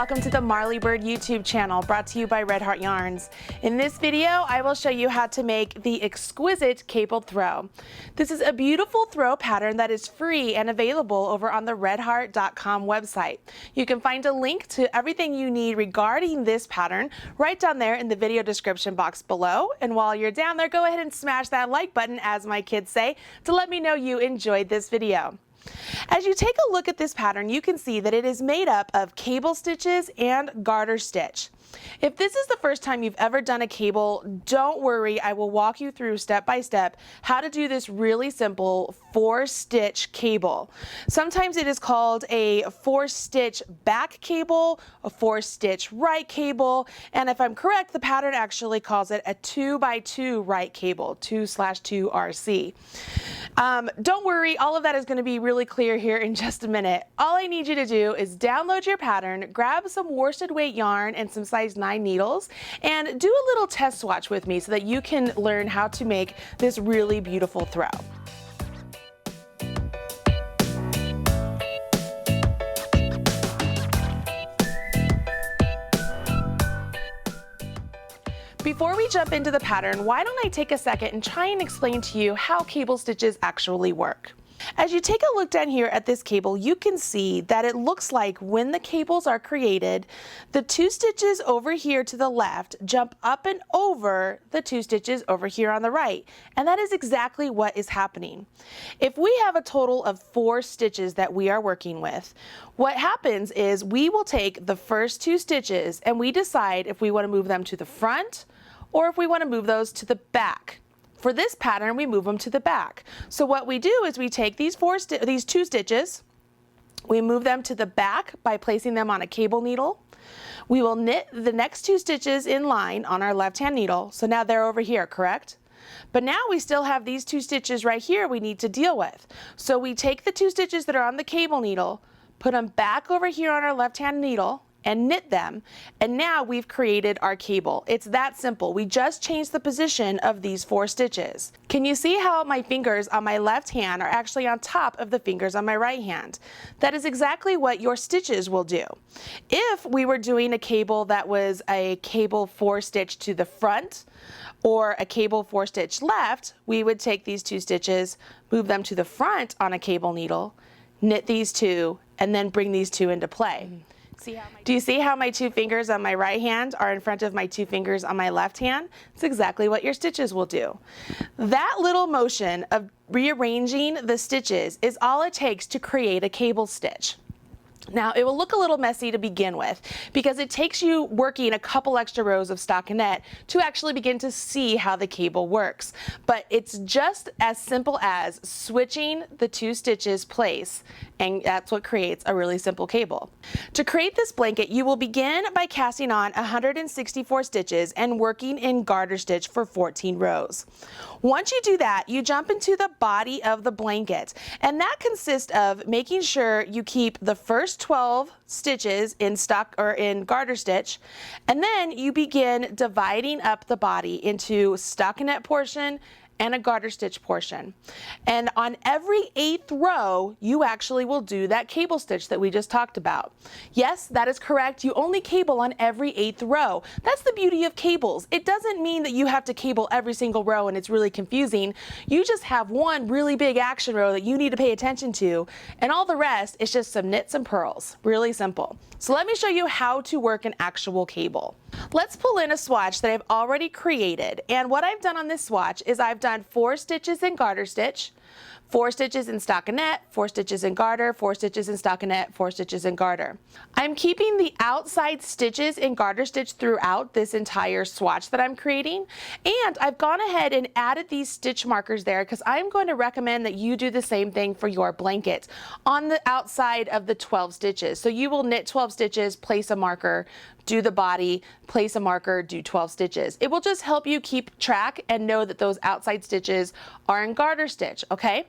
welcome to the Marley Bird YouTube channel brought to you by Red Heart Yarns. In this video, I will show you how to make the Exquisite cabled throw. This is a beautiful throw pattern that is free and available over on the redheart.com website. You can find a link to everything you need regarding this pattern right down there in the video description box below. And while you're down there, go ahead and smash that like button, as my kids say, to let me know you enjoyed this video. As you take a look at this pattern, you can see that it is made up of cable stitches and garter stitch. If this is the first time you've ever done a cable, don't worry, I will walk you through step by step how to do this really simple 4-stitch cable. Sometimes it is called a 4-stitch back cable, a 4-stitch right cable, and if I'm correct, the pattern actually calls it a 2x2 right cable, 2/2 RC. Don't worry, all of that is going to be really clear here in just a minute. All I need you to do is download your pattern, grab some worsted weight yarn and some size 9 needles, and do a little test swatch with me so that you can learn how to make this really beautiful throw. Before we jump into the pattern, why don't I take a second and try and explain to you how cable stitches actually work. As you take a look down here at this cable, you can see that it looks like when the cables are created, the 2 stitches over here to the left jump up and over the 2 stitches over here on the right. And that is exactly what is happening. If we have a total of 4 stitches that we are working with, what happens is we will take the first 2 stitches and we decide if we want to move them to the front or if we want to move those to the back. For this pattern, we move them to the back. So what we do is we take these 2 stitches, we move them to the back by placing them on a cable needle. We will knit the next 2 stitches in line on our left-hand needle. So now they're over here, correct? But now we still have these 2 stitches right here we need to deal with. So we take the 2 stitches that are on the cable needle, put them back over here on our left-hand needle, and knit them, and now we've created our cable. It's that simple. We just changed the position of these 4 stitches. Can you see how my fingers on my left hand are actually on top of the fingers on my right hand? That is exactly what your stitches will do. If we were doing a cable that was a cable 4-stitch to the front or a cable 4-stitch left, we would take these 2 stitches, move them to the front on a cable needle, knit these 2, and then bring these 2 into play. Do you see how my 2 fingers on my right hand are in front of my 2 fingers on my left hand? It's exactly what your stitches will do. That little motion of rearranging the stitches is all it takes to create a cable stitch. Now, it will look a little messy to begin with because it takes you working a couple extra rows of stockinette to actually begin to see how the cable works. But it's just as simple as switching the 2 stitches place, and that's what creates a really simple cable. To create this blanket, you will begin by casting on 164 stitches and working in garter stitch for 14 rows. Once you do that, you jump into the body of the blanket, and that consists of making sure you keep the first 12 stitches in garter stitch, and then you begin dividing up the body into stockinette portion and a garter stitch portion. And on every 8th row, you actually will do that cable stitch that we just talked about. Yes, that is correct. You only cable on every 8th row. That's the beauty of cables. It doesn't mean that you have to cable every single row and it's really confusing. You just have one really big action row that you need to pay attention to, and all the rest is just some knits and purls. Really simple. So let me show you how to work an actual cable. Let's pull in a swatch that I've already created, and what I've done on this swatch is I've done 4 stitches in garter stitch, 4 stitches in stockinette, 4 stitches in garter, 4 stitches in stockinette, 4 stitches in garter. I'm keeping the outside stitches in garter stitch throughout this entire swatch that I'm creating, and I've gone ahead and added these stitch markers there because I'm going to recommend that you do the same thing for your blanket on the outside of the 12 stitches. So you will knit 12 stitches, place a marker, do the body, place a marker, do 12 stitches. It will just help you keep track and know that those outside stitches are in garter stitch, okay?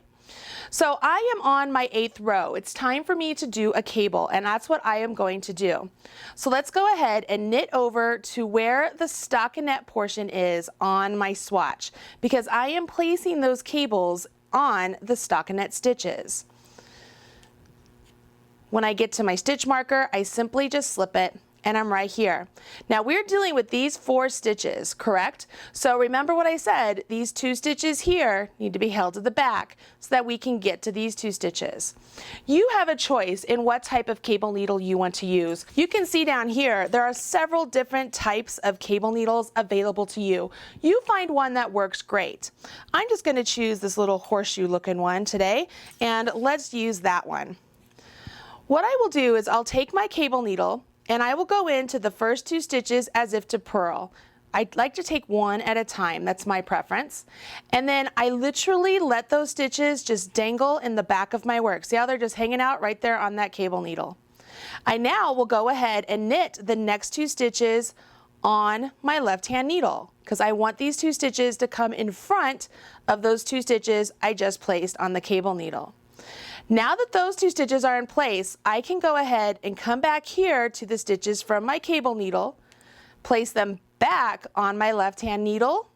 So I am on my 8th row. It's time for me to do a cable, and that's what I am going to do. So let's go ahead and knit over to where the stockinette portion is on my swatch, because I am placing those cables on the stockinette stitches. When I get to my stitch marker, I simply just slip it and I'm right here. Now we're dealing with these 4 stitches, correct? So remember what I said, these 2 stitches here need to be held to the back so that we can get to these 2 stitches. You have a choice in what type of cable needle you want to use. You can see down here, there are several different types of cable needles available to you. You find one that works great. I'm just going to choose this little horseshoe looking one today, and let's use that one. What I will do is I'll take my cable needle and I will go into the first 2 stitches as if to purl. I like to take one at a time, that's my preference. And then I literally let those stitches just dangle in the back of my work. See how they're just hanging out right there on that cable needle. I now will go ahead and knit the next 2 stitches on my left hand needle because I want these 2 stitches to come in front of those 2 stitches I just placed on the cable needle. Now that those 2 stitches are in place, I can go ahead and come back here to the stitches from my cable needle, place them back on my left hand needle,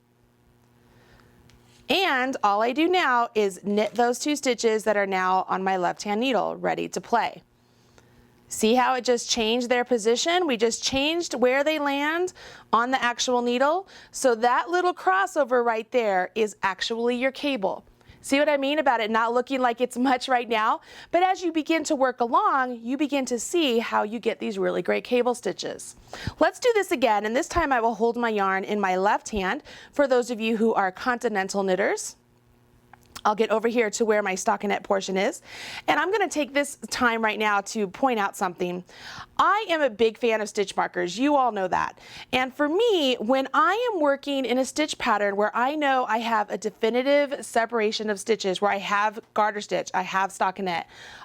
and all I do now is knit those 2 stitches that are now on my left hand needle, ready to play. See how it just changed their position? We just changed where they land on the actual needle. So that little crossover right there is actually your cable. See what I mean about it not looking like it's much right now? But as you begin to work along, you begin to see how you get these really great cable stitches. Let's do this again, and this time I will hold my yarn in my left hand for those of you who are continental knitters. I'll get over here to where my stockinette portion is, and I'm going to take this time right now to point out something. I am a big fan of stitch markers. You all know that. And for me, when I am working in a stitch pattern where I know I have a definitive separation of stitches, where I have garter stitch, I have stockinette,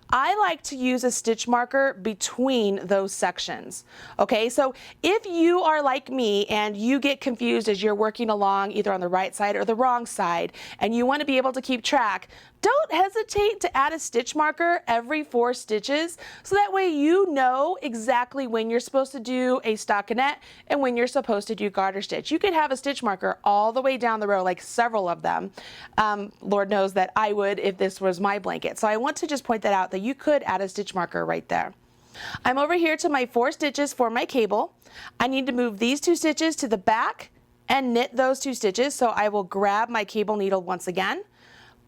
I like to use a stitch marker between those sections. Okay, so if you are like me and you get confused as you're working along either on the right side or the wrong side, and you want to be able to keep track, don't hesitate to add a stitch marker every 4 stitches so that way you know exactly when you're supposed to do a stockinette and when you're supposed to do garter stitch. You could have a stitch marker all the way down the row, like several of them. Lord knows that I would if this was my blanket. So I want to just point that out, that you could add a stitch marker right there. I'm over here to my 4 stitches for my cable. I need to move these 2 stitches to the back and knit those 2 stitches. So I will grab my cable needle once again,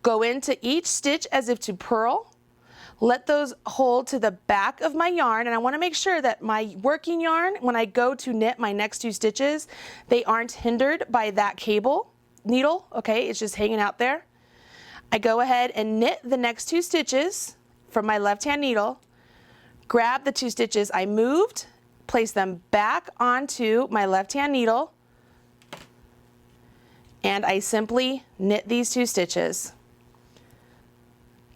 go into each stitch as if to purl, let those hold to the back of my yarn, and I want to make sure that my working yarn, when I go to knit my next 2 stitches, they aren't hindered by that cable needle, okay? It's just hanging out there. I go ahead and knit the next 2 stitches from my left hand needle, grab the 2 stitches I moved, place them back onto my left hand needle, and I simply knit these 2 stitches.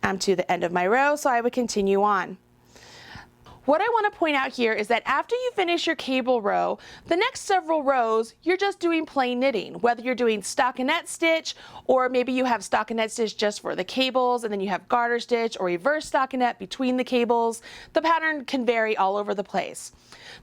I'm to the end of my row, so I would continue on. What I want to point out here is that after you finish your cable row, the next several rows, you're just doing plain knitting. Whether you're doing stockinette stitch, or maybe you have stockinette stitch just for the cables, and then you have garter stitch or reverse stockinette between the cables. The pattern can vary all over the place.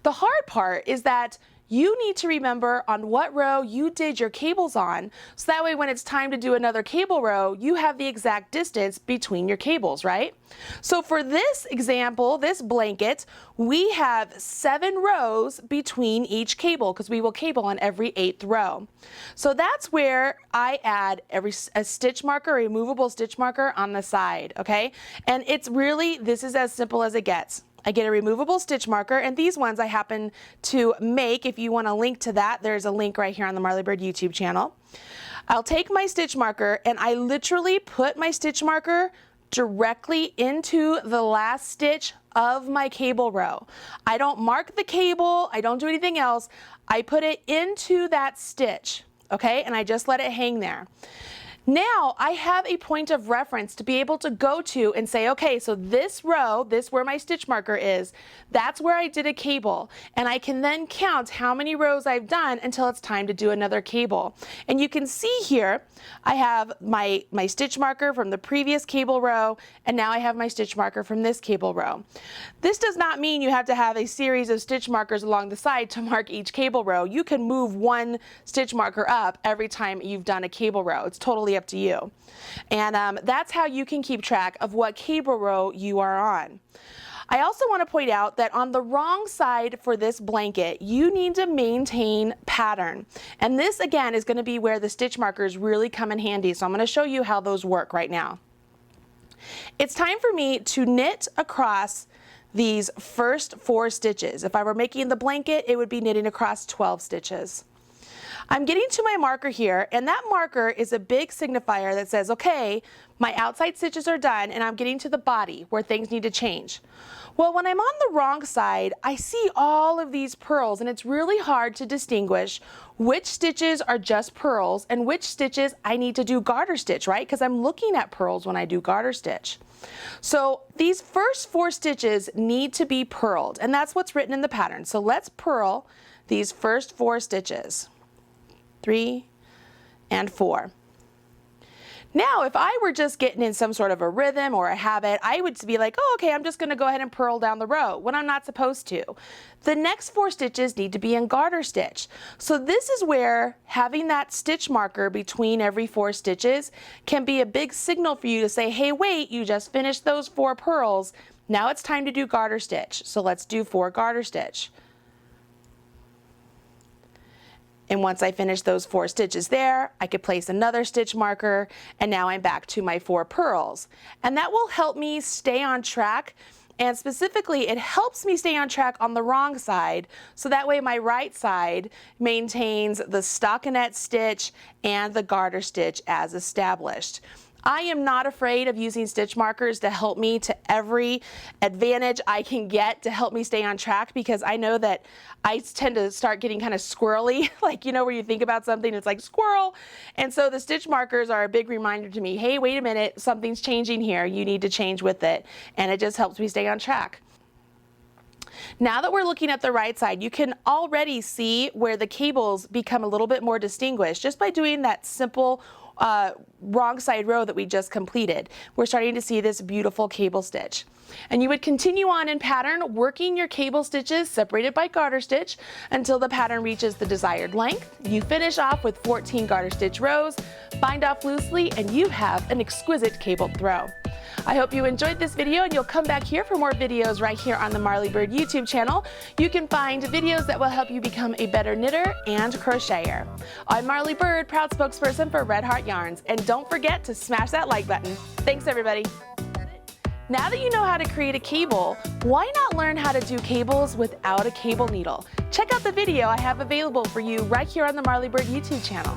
The hard part is that you need to remember on what row you did your cables on, so that way when it's time to do another cable row, you have the exact distance between your cables, right? So for this example, this blanket, we have 7 rows between each cable because we will cable on every 8th row. So that's where I add a stitch marker, a removable stitch marker on the side, okay? And it's really, this is as simple as it gets. I get a removable stitch marker, and these ones I happen to make. If you want a link to that, there's a link right here on the Marley Bird YouTube channel. I'll take my stitch marker and I literally put my stitch marker directly into the last stitch of my cable row. I don't mark the cable, I don't do anything else. I put it into that stitch, okay, and I just let it hang there. Now I have a point of reference to be able to go to and say, okay, so this row, this where my stitch marker is, that's where I did a cable. And I can then count how many rows I've done until it's time to do another cable. And you can see here, I have my stitch marker from the previous cable row, and now I have my stitch marker from this cable row. This does not mean you have to have a series of stitch markers along the side to mark each cable row. You can move one stitch marker up every time you've done a cable row. It's totally up to you. And that's how you can keep track of what cable row you are on. I also want to point out that on the wrong side for this blanket, you need to maintain pattern. And this again is going to be where the stitch markers really come in handy. So I'm going to show you how those work right now. It's time for me to knit across these first 4 stitches. If I were making the blanket, it would be knitting across 12 stitches. I'm getting to my marker here, and that marker is a big signifier that says, okay, my outside stitches are done and I'm getting to the body where things need to change. Well, when I'm on the wrong side, I see all of these purls, and it's really hard to distinguish which stitches are just purls and which stitches I need to do garter stitch, right? Because I'm looking at purls when I do garter stitch. So these first 4 stitches need to be purled, and that's what's written in the pattern. So let's purl these first 4 stitches. 3 and 4. Now, if I were just getting in some sort of a rhythm or a habit, I would be like, oh, okay, I'm just going to go ahead and purl down the row when I'm not supposed to. The next 4 stitches need to be in garter stitch. So this is where having that stitch marker between every 4 stitches can be a big signal for you to say, hey, wait, you just finished those 4 purls. Now it's time to do garter stitch. So let's do 4 garter stitch. And once I finish those 4 stitches there, I could place another stitch marker, and now I'm back to my 4 purls. And that will help me stay on track, and specifically it helps me stay on track on the wrong side, so that way my right side maintains the stockinette stitch and the garter stitch as established. I am not afraid of using stitch markers to help me to every advantage I can get to help me stay on track, because I know that I tend to start getting kind of squirrely, like, you know, where you think about something, it's like squirrel. And so the stitch markers are a big reminder to me, hey, wait a minute, something's changing here, you need to change with it. And it just helps me stay on track. Now that we're looking at the right side, you can already see where the cables become a little bit more distinguished just by doing that simple wrong side row that we just completed. We're starting to see this beautiful cable stitch. And you would continue on in pattern, working your cable stitches separated by garter stitch until the pattern reaches the desired length. You finish off with 14 garter stitch rows, bind off loosely, and you have an exquisite cabled throw. I hope you enjoyed this video, and you'll come back here for more videos right here on the Marley Bird YouTube channel. You can find videos that will help you become a better knitter and crocheter. I'm Marley Bird, proud spokesperson for Red Heart Yarns, and don't forget to smash that like button. Thanks, everybody. Now that you know how to create a cable, why not learn how to do cables without a cable needle? Check out the video I have available for you right here on the Marley Bird YouTube channel.